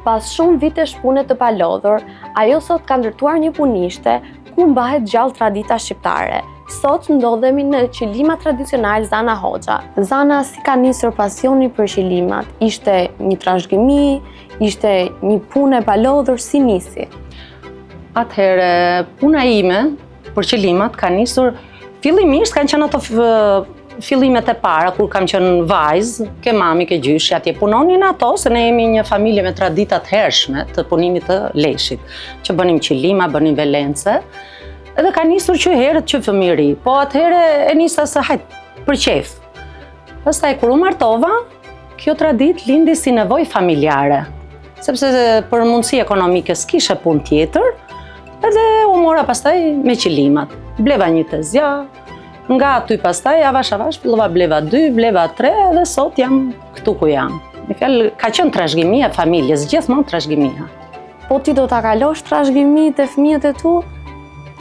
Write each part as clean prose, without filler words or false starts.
Pas shumë vitesh pune të palodhur, ajo sot ka ndërtuar një punishte ku mbahet gjallë tradita shqiptare. Sot ndodhemi në qëllima tradicional Zana Hoxha. Zana, si ka nisur pasioni për qëllimat? Ishte një trashëgimi, ishte një punë e palodhur, si nisi? Atëherë, puna ime për qëllimat ka nisur, fillimisht kanë qenë ato fillimet e para, kur kam qenë vajzë, ke mami, ke gjyshi, atje punonin ato, se ne jemi një familje me traditat hershme të punimit të leshit, që bënim qëllima, bënim velence, edhe ka nisur që herët që fëmiri, po atëherë e nisa se hajtë për qef. Pastaj kur u martova, kjo tradit lindi si nevojë familjare, sepse për mundësi ekonomike s'kishe punë tjetër, edhe u mora pastaj me qëllimat. Bleva një tezja, nga aty pastaj, avash, fillova bleva 2, bleva 3, edhe sot jam këtu ku jam. Në fjalë, ka qenë trashëgimi e familjes, gjithmonë trashëgimia. Po ti do ta kalosh trashëgimi të fëmijët e tu?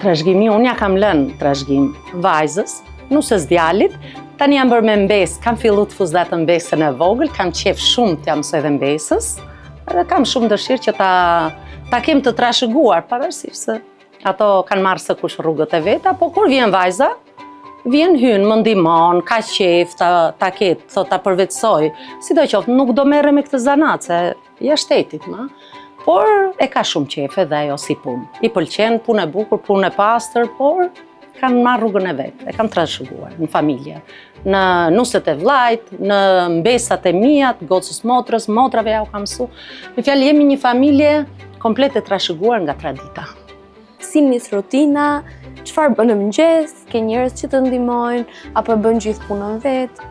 Trashëgimi, unë ja kam lënë trashëgim vajzës, nusës djalit, tani jam bërë me mbes, kam fillu të fuzdat mbesën e vogël, kam qef shumë të jam mësoj dhe mbesës, edhe kam shumë dëshirë që ta kem të trashëguar, pavarësisht se ato kanë marrë së kush rrugët e veta, po kur vjen vajza, vjen hynë, më ndihmon, ka qef, ta ketë, thot ta përvetsoj, si do qoftë, nuk do merre me këtë zanat, se jashtë shtetit, por e ka shumë qef edhe ajo si punë. I pëlqen, punë e bukur, punë e pastër, por kanë marrë rrugën e vetë, e kam trashëguar në familje, në nuset e vllajt, në mbesat e mijat, gocës motrës, motrave ja u kam mësu. Në fjalë, jemi një familje komplet e trashëguar nga tradita. Si nis rutina, çfarë bën në mëngjes, ke njerëz që të ndihmojnë, apo bën gjithë punën vetë?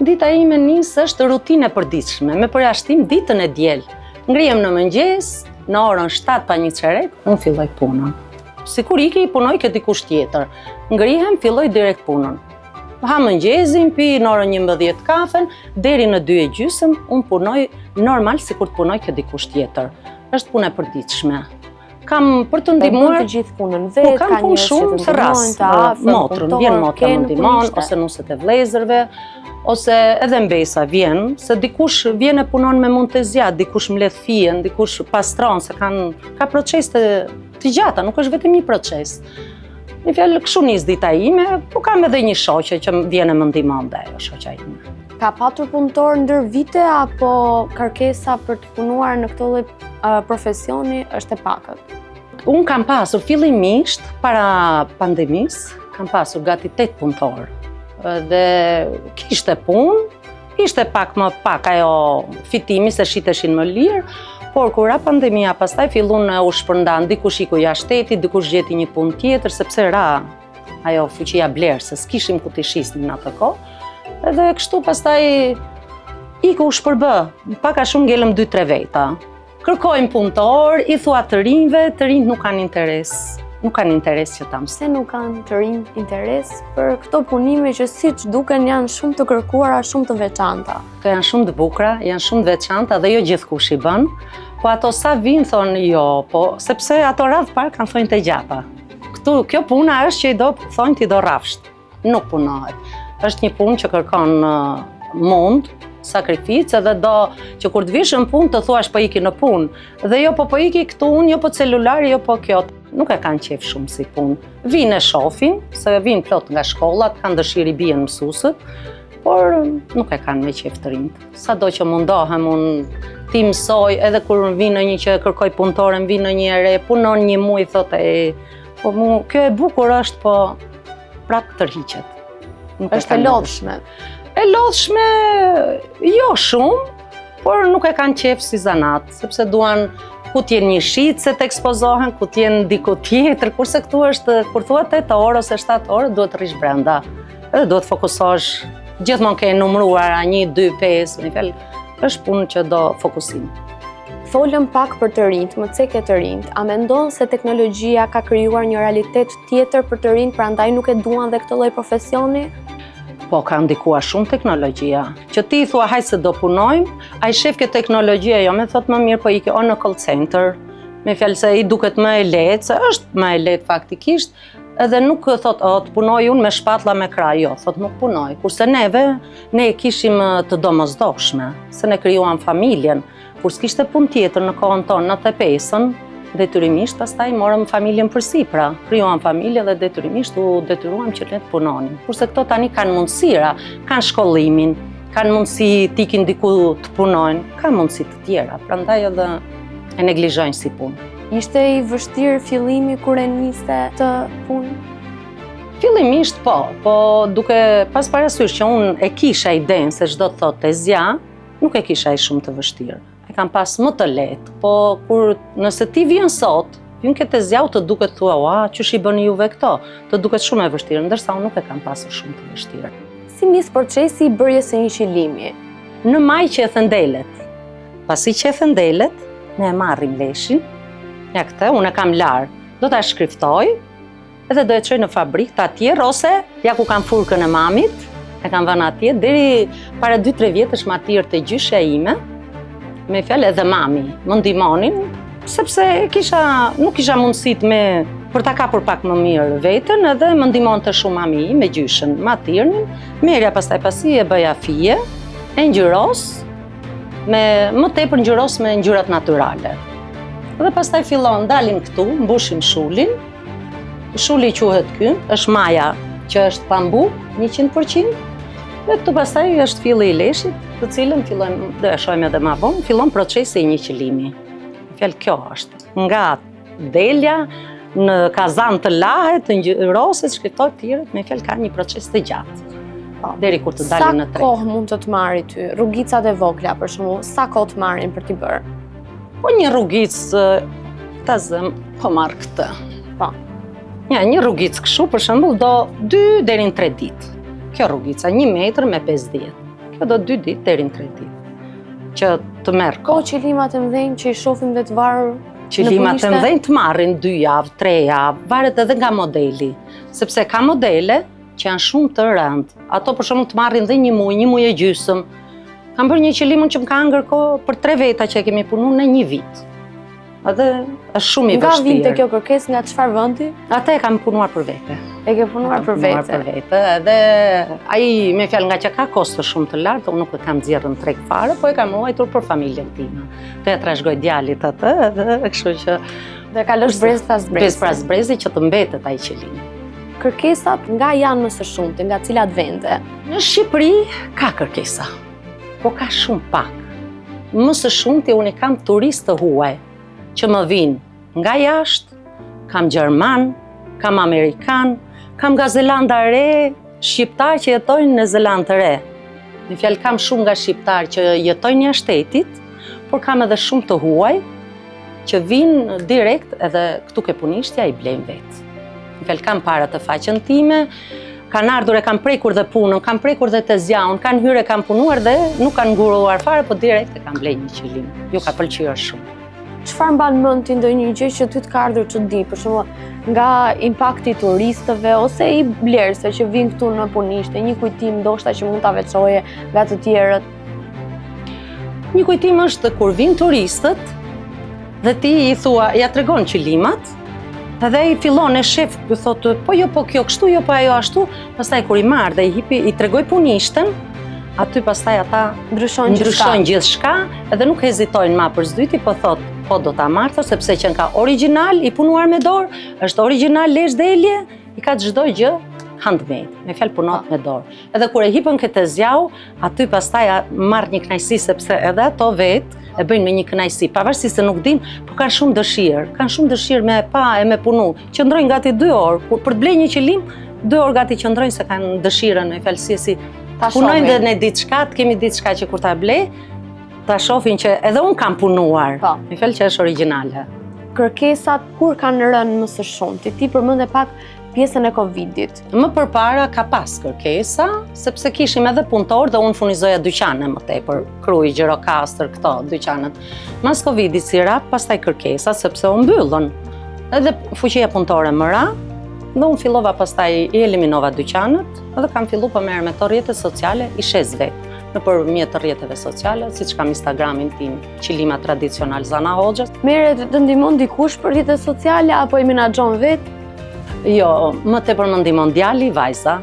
Dita ime nis është rutinë e përditshme, me përjashtim ditën e diel. Ngrihem në mëngjes, në orën 7 pa një çerek, unë filloj punën. Sikur iki, punoj ke dikush tjetër. Ngrihem, filloj direkt punën. Ha mëngjesin, pi në orën 11 kafen, deri në 2:30, unë punoj normal sikur të punoj ke dikush tjetër. Është punë e përditshme. Kam për të ndihmuar të gjithë punën vetë, ka njerëz që të ndihmojnë të afër, motrën, vjen motra më ndihmon, ose nuset e vëllezërve, ose edhe mbesa vjen, se dikush vjen e punon me muntezia, dikush mbledh fijen, dikush pastron, se ka procese të gjata, nuk është vetëm një proces. Në fjalë, kështu nis dita ime, po kam edhe një shoqe që vjen e më ndihmon dhe ajo shoqja ime. Ka patur punëtor ndër vite, apo kërkesa për të punuar në këtë lloj profesioni është e pakët? Unë kam pasur fillimisht, para pandemisë, kam pasur gati 8 punëtor. Dhe kishte punë, ishte pak më pak ajo fitimi se shiteshin më lirë, por kur ra pandemia pastaj fillun u shpërndan, dikush iku jashtë shtetit, dikush gjeti një punë tjetër, sepse ra ajo fuqia blerë, se s'kishim ku t'i shisnim në atë kohë. Edhe kështu pastaj iku u shpërbë, pak a shumë ngelëm 2-3 veta. Kërkojmë punëtor, i thua të rinjt nuk kanë interes. Nuk kanë interes që ta mësojnë. Se nuk kanë të rinj interes për këto punime që siç duken janë shumë të kërkuara, shumë të veçanta. Këto janë shumë të bukura, janë shumë të veçanta dhe jo gjithkush i bën, po ato sa vinë thonë jo, po sepse ato radh parë kanë thonë të gjata. Kjo puna është që i do thonë ti do rafsht, nuk punohet. Është një punë që kërkon mund, sakrificë, dhe do që kur të vish në punë të thuash po iki në punë, dhe jo po iki këtu unë, jo po celulari, jo po kjo. Nuk e kanë qef shumë si punë. Vinë e shofin, se vinë plot nga shkollat, kanë dëshirë i bien mësusët, por nuk e kanë me qef të rinjt. Sa do që mundohem unë ti mësoj, edhe kur vinë një që kërkoj punëtore, vinë një ere, punon një muj, thotë po kjo e bukur është, po prapë tërhiqet. Është e lodhshme. E lodhshme, jo shumë, por nuk e kanë qef si zanat, sepse duan ku t'jen një shit se të ekspozohen, ku t'jen diku tjetër, kurse këtu është, kur thua 8 orë ose 7 orë, duhet të rish brenda. Edhe duhet fokusosh, gjithmonë ke numruar 1, 2, 5, në fjalë, është punë që do fokusim. Folëm pak për të rinjt, më ceke të rinjt. A mendon se teknologjia ka krijuar një realitet tjetër për të rinjt, prandaj nuk e duan dhe këtë lloj profesioni? Po, ka ndikuar shumë teknologjia. Që ti thua hajtë se do punojmë, a i shef ke teknologjia, jo me thot më mirë, po i ke o në call center, me fjalë se i duket më e lehtë, se është më e lehtë faktikisht, edhe nuk thot, të punoj unë me shpatlla me kraj, jo, thot nuk punoj. Kurse ne e kishim të domosdoshme, se ne krijuam familjen, kur s'kishte punë tjetër në kohën tonë, në 95-ën, detyrimisht pastaj morëm familjen përsi, pra krijuam familje dhe detyrimisht u detyruam që ne të punonim. Kurse këto tani kanë mundësira, kanë shkollimin, kanë mundësi t'ikin diku të punojnë, kanë mundësi të tjera, prandaj edhe e neglizhojnë si punë. Ishte i vështirë fillimi kur e niste të punë? Fillimisht po duke pas parasysh që unë e kisha idenë se çdo të thotë e zja, nuk e kisha ai shumë të vështirë. E kam pas më të lehtë, po kur nëse ti vjen sot, vjen këtë zjau të duket thua, çush i bëni juve këto? Të duket shumë e vështirë, ndërsa unë nuk e kam pasur shumë të vështirë. Si nis procesi i bërjes së një qëllimi? Në maj qethen delet. Pasi qethen delet, ne e marrim leshin. Ja këtë, unë e kam larë, do ta shkriftoj, edhe do e çoj në fabrikë të atje, ose ja ku kam furkën e mamit, e kam vënë atje, deri para 2-3 vjetësh më atyrë të gjyshja ime, me fjalë edhe mami, më ndihmonin, sepse nuk kisha mundësit për ta kapur pak më mirë veten, edhe më ndihmonte shumë mami me gjyshën, më atyrnin, merja pastaj pasi e bëja fije, e ngjyros, më tepër ngjyros me ngjyrat natyrale. Dhe pastaj fillon, dalim këtu, mbushim shulin. Shuli quhet ky, është maja që është pambuk, 100%. Dhe këtu pastaj është filli i leshit, të cilën fillojmë, do e shohim edhe më vonë, fillon procesi i një qëllimi. Fjalë kjo është. Nga delja në kazan të lahet, të ngjyroset, shkritoj të tjerët, me fjalë ka një proces të gjatë. Deri kur të dalin në tregë. Sa kohë mund të marri ty? Rrugicat e vogla për shembull, sa kohë të marrin për t'i bërë? Po një rrugicë, ta zëm, po marr këtë. Po. Ja, një rrugicë kështu, për shembull, do 2 deri në 3 ditë. Kjo rrugica, 1 metër me 50. Kjo do 2 ditë deri në 3 ditë. Që të merr kohë. Qëllimat e mëdhenj që i shohim dhe të varur. Qëllimat e mëdhenj të marrin 2 javë, 3 javë, varet edhe nga modeli. Sepse ka modele që janë shumë të rëndë. Ato për shembull të marrin dhe 1 muaj e gjysmë. Kam bërë një qëllim që më ka hangër kohë për 3 veta që e kemi punu në 1 vit. Edhe është shumë i vështirë. Nga vinte kjo kërkesë, nga çfarë vendi? Atë e kam punuar për vete. E ke punuar për vete? Edhe ai me fjalë nga që ka kosto shumë të lartë, unë nuk e kam nxjerrë në treg fare, po e kam ruajtur për familjen time. Të ja trashëgoj djalit atë, edhe kështu që dhe kalosh brez pas brezi. Brez pas brezi që të mbetet ai qëllim. Kërkesat nga janë më së shumti, nga cilat vende? Në Shqipëri ka kërkesa, po ka shumë pak. Më së shumti unë kam turistë të huaj që më vinë nga jashtë, kam Gjerman, kam Amerikan, kam nga Zelanda e Re, shqiptar që jetojnë në Zelandë të Re. Në fjalë kam shumë nga shqiptar që jetojnë jashtë shtetit, por kam edhe shumë të huaj që vinë direkt edhe këtu ke punishtja i blejnë vetë. Në fjalë kam para të faqen time, kanë ardhur e kanë prekur dhe punën, kanë prekur dhe të zjaun, kanë hyrë e kanë punuar dhe nuk kanë nguruar fare, po direkt e kanë blejnë një qëllim. Ju ka pëlqyer shumë. Çfarë mban mend ti ndonjë gjë që ty të ka ardhur çudi, për shembull nga impakti i turistëve ose i blerësve që vinë këtu në punishte, një kujtim ndoshta që mund ta veçoje nga të tjerët? Një kujtim është kur vinë turistët dhe ti i thua, ja tregon qëllimat, edhe i fillon e shef, ju thotë, po jo, po kjo kështu, jo, po ajo ashtu, pastaj kur i marr dhe i tregoj punishten, aty pastaj ata ndryshojnë gjithçka, edhe nuk hezitojnë më për s'dyti, po thotë, po do ta marr, sepse që ka origjinal i punuar me dorë, është origjinal lesh delje, i ka çdo gjë handmade, me fjalë punohet me dorë. Edhe kur e hipën këtë zjau, aty pastaj marr një kënaqësi sepse edhe ato vetë e bëjnë me një kënaqësi, pavarësisht se nuk dinë, por kanë shumë dëshirë me pa e me punu. Qëndrojnë gati 2 orë, për të blerë një qëllim, 2 orë gati qëndrojnë se kanë dëshirën, me fjalë si punojnë dhe ne diçka, të kemi diçka që kur ta blej, ta shohin që edhe unë kam punuar, me fjalë që është origjinale. Kërkesat kur kanë rënë më së shumti? Ti përmend pak pjesën e Covidit. Më përpara ka pas kërkesa, sepse kishim edhe punëtor dhe unë furnizoja dyqane më tepër, Kruj, Gjirokastër, këto dyqanet. Mas Covidit si rap, pastaj kërkesa, sepse u mbyllën. Edhe fuqia punëtore më ra, dhe unë fillova pastaj i eliminova dyqanet, edhe kam fillu për merr me to rrjetet sociale, i shes vetë. Në përmjet të rrjeteve sociale, siç kam Instagramin tim, Qëllima Tradicional Zana Hoxha. Merret të ndihmon dikush për rrjetet sociale apo i menaxhon vetë? Jo, më tepër më ndihmon djali, vajza,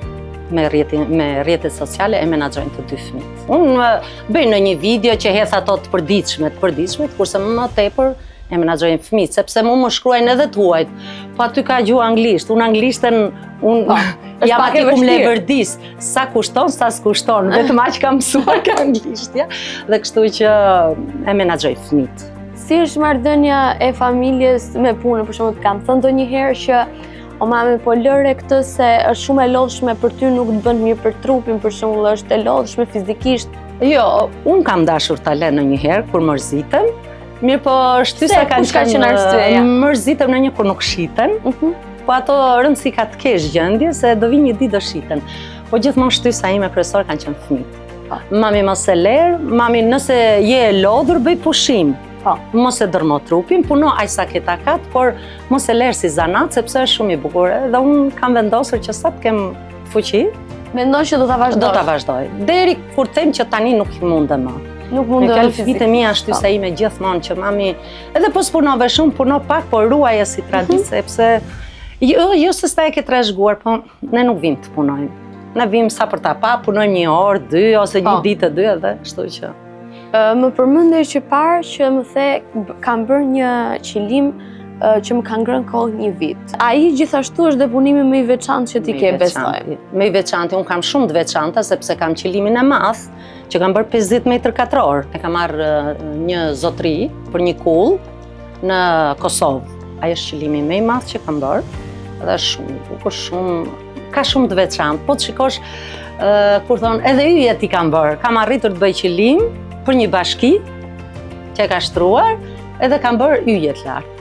me rrjetet sociale e menaxhojnë të dy fëmijët. Unë bëj në një video që hedh ato të përditshmet, kurse më tepër e menaxhojnë fëmijët, sepse mu më shkruajnë edhe të huajt. Po aty ka gjuhë anglisht, unë anglishten jam aty kum levërdis, sa kushton, sa s'kushton, vetëm aq kam mësuar ka anglishtja, dhe kështu që e menaxhoj fëmijët. Si është marrëdhënia e familjes me punën, për shembull, kam thënë ndonjëherë që o mame, po lëre këtë se është shumë e lodhshme për ty, nuk të bën mirë për trupin, për shembull, është e lodhshme fizikisht. Jo, unë kam dashur ta lë ndonjëherë kur mërzitem. Mirë, po shtysa kanë mërzitem në një kur nuk shiten. Po ato rëndësi ka të kesh gjendje se do vi një ditë do shiten. Po gjithmonë shtysa ime kryesore kanë qenë fëmijët. Mami mos e ler, mami nëse je e lodhur bëj pushim. Mos e dërmo trupin, puno aq sa ke takat, por mos e ler si zanat sepse është shumë i bukur. Dhe unë kam vendosur që sa të kem fuqi, mendoj që do ta vazhdoj. Do ta vazhdoj. Deri kur them që tani nuk mundem më. Nuk mundem fizikisht. Fëmijët e mia shtysa ime gjithmonë që mami, edhe po s'punove shumë, puno pak, por ruaje si traditë, sepse jo se s'ta e ke trashëguar, po ne nuk vim të punojmë. Ne vim sa për ta pa, punojmë një orë, 2 ose një ditë, 2 edhe, kështu që. Më përmendej që parë që më the kam bërë një qëllim që më ka ngrënë kohë një vit. Ai gjithashtu është dhe punimi më i veçantë që ti ke, besoj. Më i veçantë, unë kam shumë të veçanta sepse kam qëllimin e madh që kam bërë 50 metër katror. E kam marrë një zotëri për një kull në Kosovë. Ai është qëllimi më i madh që kam bërë. Dhe shumë i bukur, ka shumë të veçantë. Po të shikosh kur thon edhe yjet i kam bërë. Kam arritur të bëj qëllim për një bashki që e ka shtruar edhe kam bërë yjet lartë.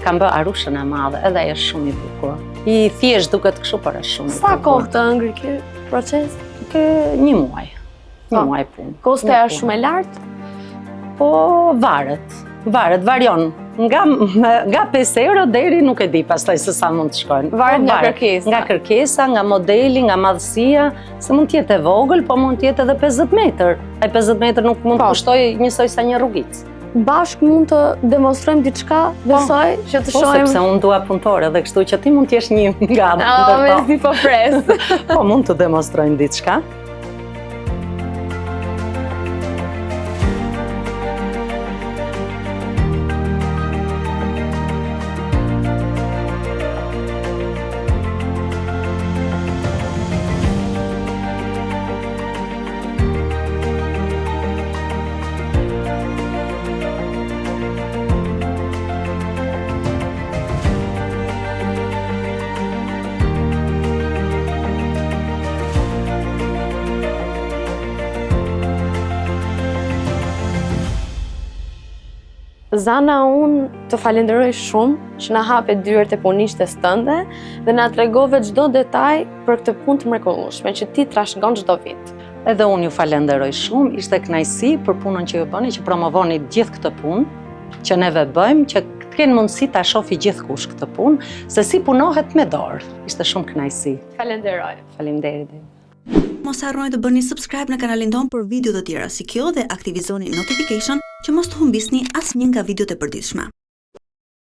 Kam bërë Arushën e madhe edhe e shumë i bukur. I thjesht duket kështu, por është shumë i bukur. Sa kohë të ngri ky proces? Një muaj. Një muaj punë. Kosta është shumë e lartë? Po varet, varion. Nga 5 euro deri nuk e di pastaj se sa mund të shkojnë. Varet nga kërkesa. Nga kërkesa, nga modeli, nga madhësia, se mund të jetë e vogël, po mund të jetë edhe 50 metër. Ai 50 metër nuk mund të kushtojë njësoj sa një rrugicë. Bashkë mund të demonstrojmë diçka, besoj, që të shohim. Po sepse unë dua punëtore dhe kështu që ti mund të jesh një nga ndërto. Mezi po pres. Po mund të demonstrojmë diçka. Zana, unë të falenderoj shumë që na hape dyert e punishtes tënde dhe na tregove çdo detaj për këtë punë të mrekullueshme që ti trashëgon çdo vit. Edhe unë ju falenderoj shumë, ishte kënaqësi për punën që ju bëni, që promovoni gjithë këtë punë që neve bëjmë, që të kenë mundësi ta shohë gjithkush këtë punë, se si punohet me dorë. Ishte shumë kënaqësi. Falenderoj. Faleminderit. Mos harroni të bëni subscribe në kanalin tonë për video të tjera si kjo dhe aktivizoni notification që mos të humbisni asnjë nga videot e përditshme.